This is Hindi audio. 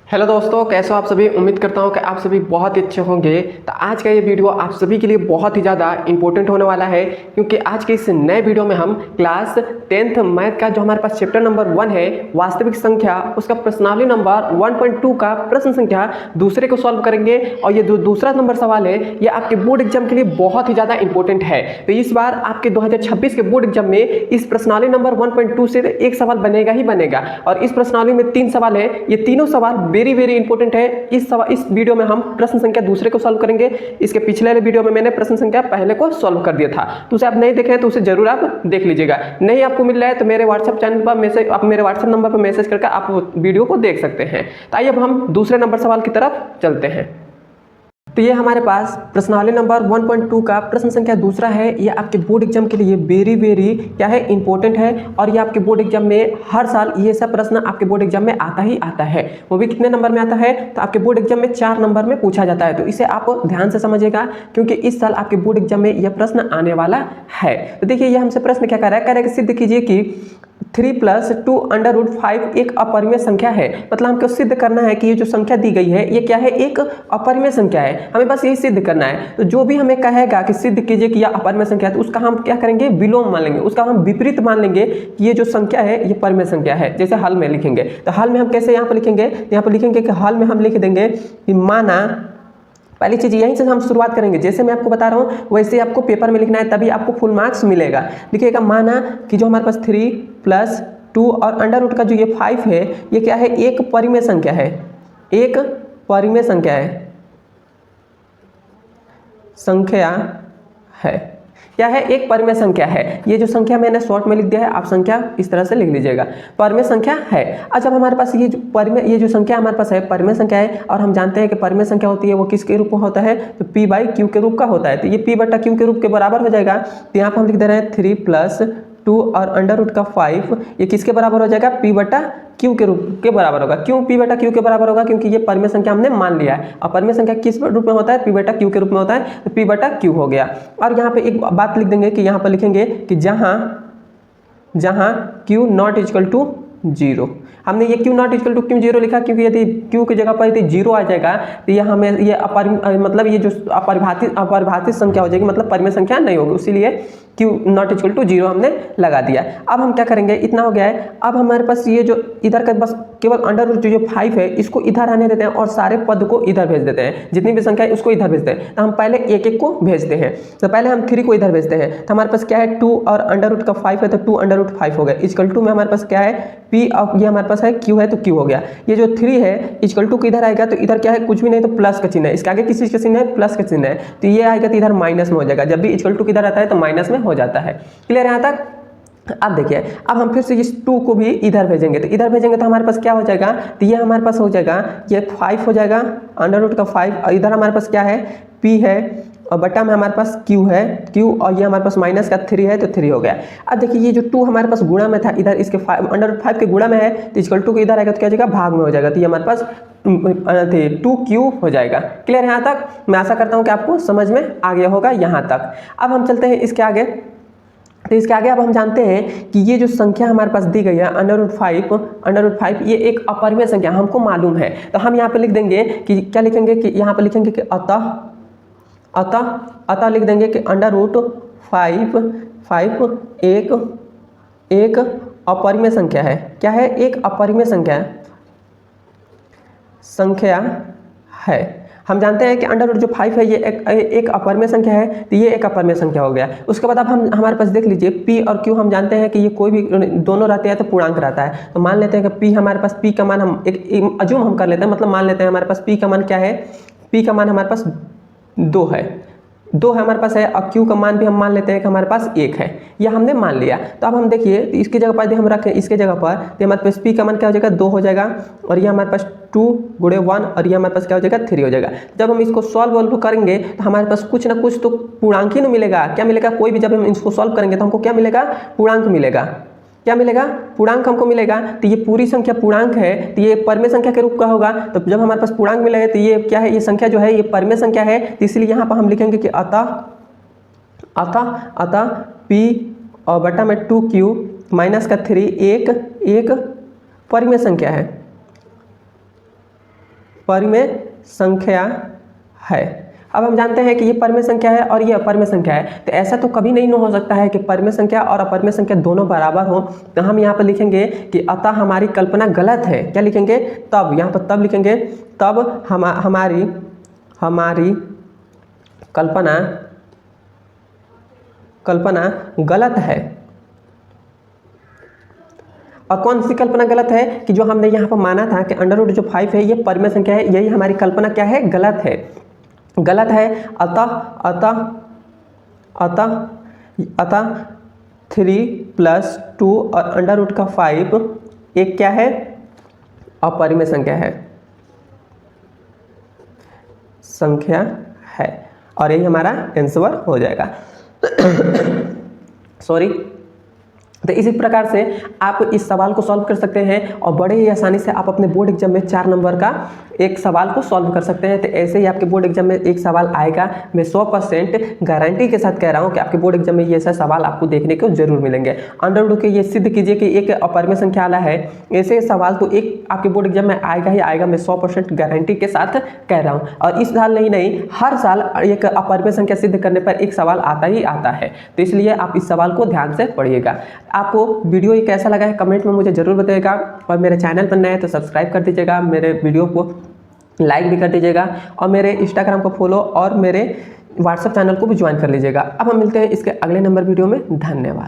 हेलो दोस्तों, कैसे हो आप सभी। उम्मीद करता हूँ कि आप सभी बहुत ही अच्छे होंगे। तो आज का ये वीडियो आप सभी के लिए बहुत ही ज़्यादा इंपॉर्टेंट होने वाला है, क्योंकि आज के इस नए वीडियो में हम क्लास 10th मैथ का जो हमारे पास चैप्टर नंबर 1 है वास्तविक संख्या, उसका प्रश्नावली नंबर 1.2 का प्रश्न संख्या दूसरे को सॉल्व करेंगे। और ये दूसरा नंबर सवाल है, ये आपके बोर्ड एग्जाम के लिए बहुत ही ज़्यादा इंपॉर्टेंट है। तो इस बार आपके 2026 के बोर्ड एग्जाम में इस प्रश्नावली नंबर 1.2 से एक सवाल बनेगा ही बनेगा। और इस प्रश्नावली में 3 सवाल है, ये तीनों सवाल वेरी वेरी इंपॉर्टेंट है। इस वीडियो में हम प्रश्न संख्या दूसरे को सॉल्व करेंगे। इसके पिछले वाले वीडियो में मैंने प्रश्न संख्या पहले को सॉल्व कर दिया था, तो उसे आप नहीं देखे हैं तो उसे जरूर आप देख लीजिएगा। नहीं आपको मिल रहा है तो मेरे व्हाट्सएप चैनल पर मैसेज, आप मेरे व्हाट्सएप नंबर पर मैसेज करके आप वीडियो को देख सकते हैं। तो आइए अब हम दूसरे नंबर सवाल की तरफ चलते हैं। तो ये हमारे पास प्रश्नावली नंबर 1.2 का प्रश्न संख्या दूसरा है। ये आपके बोर्ड एग्जाम के लिए वेरी वेरी क्या है, इंपॉर्टेंट है। और ये आपके बोर्ड एग्जाम में हर साल ये सब प्रश्न आपके बोर्ड एग्जाम में आता ही आता है। वो भी कितने नंबर में आता है, तो आपके बोर्ड एग्जाम में 4 नंबर में पूछा जाता है। तो इसे आप ध्यान से समझिएगा, क्योंकि इस साल आपके बोर्ड एग्जाम में यह प्रश्न आने वाला है। तो देखिए, ये हमसे प्रश्न क्या कर रहा है, कह रहा है कि सिद्ध कीजिए कि 3 + 2 √5 एक अपरिमेय संख्या है। मतलब हमको सिद्ध करना है कि ये जो संख्या दी गई है ये क्या है, एक अपरिमेय संख्या है। हमें बस यही सिद्ध करना है। तो जो भी हमें कहेगा कि सिद्ध कीजिए कि यह अपरिमेय संख्या है, तो उसका हम क्या करेंगे, विलोम मान लेंगे, उसका हम विपरीत मान लेंगे कि ये जो संख्या है ये परिमेय संख्या है। जैसे हल में लिखेंगे, तो हल में हम कैसे यहाँ पर लिखेंगे, यहाँ पर लिखेंगे कि हल में हम लिख देंगे कि माना, पहली चीज़ यहीं से हम शुरुआत करेंगे। जैसे मैं आपको बता रहा हूँ वैसे आपको पेपर में लिखना है, तभी आपको फुल मार्क्स मिलेगा। लिखिएगा माना कि जो हमारे पास 3 + 2 और अंडर का जो ये 5 है, ये क्या है, एक परिमेय संख्या है। एक परिमेय संख्या है, संख्या है, क्या है, एक परिमेय संख्या है। ये जो संख्या मैंने शॉर्ट में लिख दिया है, आप संख्या इस तरह से लिख लीजिएगा, परिमेय संख्या है। अच्छा, हमारे पास ये जो संख्या हमारे पास है परिमेय संख्या है, और हम जानते हैं कि परिमेय संख्या होती है वो किसके रूप में होता है, तो p/q के रूप का होता है। तो ये p/q के रूप के बराबर हो जाएगा। तो यहाँ पर हम लिख दे रहे हैं 3 + 2 और √5, ये किसके बराबर हो जाएगा, p/q के रूप के बराबर होगा। क्यों p/q के बराबर होगा, क्योंकि ये परिमेय संख्या हमने मान लिया है। और परिमेय संख्या किस रूप में होता है, p/q के रूप में होता है, तो p/q हो गया। और यहाँ पे एक बात लिख देंगे कि यहाँ पर लिखेंगे कि जहाँ q ≠ 0। हमने ये q ≠ क्यों 0 लिखा, क्योंकि यदि q की जगह पर यदि 0 आ जाएगा तो ये हमें ये मतलब ये जो अपरिभाषित संख्या हो जाएगी, मतलब परिमेय संख्या नहीं होगी। इसीलिए q ≠ 0 हमने लगा दिया। अब हम क्या करेंगे, इतना हो गया है। अब हमारे पास ये जो इधर का बस केवल अंडर रूट जो 5 है इसको इधर आने देते हैं, और सारे पद को इधर भेज देते हैं। जितनी भी संख्या है उसको इधर भेजते हैं। तो हम पहले एक एक को भेजते हैं। तो पहले हम 3 को इधर भेजते हैं। तो हमारे पास क्या है, 2 और अंडर रूट का 5 है, तो 2 √5 हो गया। इक्वल टू में हमारे पास क्या है, p और ये हमारे पास है q है, तो q हो गया। ये जो 3 है इक्वल टू इधर आएगा, तो इधर क्या है, कुछ भी नहीं, तो प्लस का चिन्ह है। इसके आगे किस चीज का चिन्ह है, प्लस का चिन्ह है। तो ये आएगा तो इधर माइनस में हो जाएगा। जब भी इक्वल टू इधर आता है तो माइनस में हो जाता है। क्लियर है यहाँ तक। अब देखिए, अब हम फिर से इस 2 को भी इधर भेजेंगे। तो इधर भेजेंगे तो हमारे पास क्या हो जाएगा, तो ये हमारे पास हो जाएगा, ये 5 हो जाएगा, अंडर रूट का 5, और इधर हमारे पास क्या है, p है, और बटा में हमारे पास q है, q, और ये हमारे पास माइनस का 3 है, तो 3 हो गया। अब देखिए, ये जो 2 हमारे पास गुणा में था, इधर इसके अंडर रूट 5 के गुणा में है, तो इक्वल टू इधर आएगा तो क्या हो जाएगा, भाग में हो जाएगा। तो ये हमारे पास 2q हो जाएगा। क्लियर है यहाँ तक। मैं आशा करता हूँ कि आपको समझ में आ गया होगा यहाँ तक। अब हम चलते हैं इसके आगे। तो इसके आगे अब हम जानते हैं कि ये जो संख्या हमारे पास दी गई है √5, ये एक अपरिमेय संख्या हमको मालूम है। तो हम यहाँ पे लिख देंगे कि क्या लिखेंगे, कि यहाँ पे लिखेंगे कि अतः लिख देंगे कि √5 एक अपरिमेय संख्या है। क्या है, एक अपरिमेय संख्या है। हम जानते हैं कि अंडर रूट जो 5 है ये एक अपरिमेय संख्या है, तो ये एक अपरिमेय संख्या हो गया। उसके बाद अब हम हमारे पास देख लीजिए, p और q हम जानते हैं कि ये कोई भी दोनों रहते हैं तो पूर्णांक रहता है। तो मान लेते हैं कि p हमारे पास, p का मान हम एक अजूम हम कर लेते हैं, मतलब मान लेते हैं हमारे पास p का मान क्या है, p का मान हमारे पास 2 है हमारे पास है, और q का मान भी हम मान लेते हैं कि हमारे पास 1 है। यह हमने मान लिया। तो अब हम देखिए, इसकी जगह पर यदि हम रखें, इसके जगह पर, तो हमारे पास p का मान क्या हो जाएगा, 2 हो जाएगा, और ये हमारे पास 2 × 1, और ये हमारे पास क्या हो जाएगा, 3 हो जाएगा। जब हम इसको सॉल्व करेंगे तो हमारे पास कुछ ना कुछ तो पूर्णांक ही न मिलेगा। क्या मिलेगा, कोई भी जब हम इसको सॉल्व करेंगे तो हमको क्या मिलेगा, पूर्णांक मिलेगा। क्या मिलेगा, पूर्णांक हमको मिलेगा। तो ये पूरी संख्या पूर्णांक है, तो ये परिमेय संख्या के रूप का होगा। तो जब हमारे पास पूर्णांक मिलेगा तो ये क्या है, ये संख्या जो है ये परिमेय संख्या है। तो इसलिए यहाँ पर हम लिखेंगे कि अतः p और बटा में 2q माइनस का 3 एक परिमेय संख्या है। परिमेय संख्या है। अब हम जानते हैं कि ये परिमेय संख्या है और ये अपरिमेय संख्या है, तो ऐसा तो कभी नहीं हो सकता है कि परिमेय संख्या और अपरिमेय संख्या दोनों बराबर हो। तो हम यहाँ पर लिखेंगे कि अतः हमारी कल्पना गलत है। क्या लिखेंगे? तब, यहाँ पर तब लिखेंगे, तब हमारी कल्पना गलत है। और कौन सी कल्पना गलत है? कि जो हमने यहाँ पर माना था कि अंडर जो 5 है ये परिमेय संख्या है, यही हमारी कल्पना क्या है? गलत है, गलत है। अतः 3 + 2 और √5 एक क्या है? अपरिमेय संख्या है और यही हमारा आंसर हो जाएगा। सॉरी। तो इसी प्रकार से आप इस सवाल को सॉल्व कर सकते हैं और बड़े ही आसानी से आप अपने बोर्ड एग्जाम में 4 नंबर का एक सवाल को सॉल्व कर सकते हैं। तो ऐसे ही आपके बोर्ड एग्जाम में एक सवाल आएगा। मैं 100% गारंटी के साथ कह रहा हूं कि आपके बोर्ड एग्जाम में ये ऐसा सवाल आपको देखने को जरूर मिलेंगे। अंडर के ये सिद्ध कीजिए कि एक अपरिमेय संख्या वाला है, ऐसे सवाल तो एक आपके बोर्ड एग्जाम में आएगा ही आएगा। मैं 100% गारंटी के साथ कह रहा हूँ। और इस साल नहीं हर साल एक अपरिमेय संख्या सिद्ध करने पर एक सवाल आता ही आता है। तो इसलिए आप इस सवाल को ध्यान से पढ़िएगा। आपको वीडियो ये कैसा लगा है कमेंट में मुझे ज़रूर बताइएगा और मेरे चैनल पर नए हैं तो सब्सक्राइब कर दीजिएगा, मेरे वीडियो को लाइक भी कर दीजिएगा और मेरे इंस्टाग्राम को फॉलो और मेरे व्हाट्सएप चैनल को भी ज्वाइन कर लीजिएगा। अब हम मिलते हैं इसके अगले नंबर वीडियो में। धन्यवाद।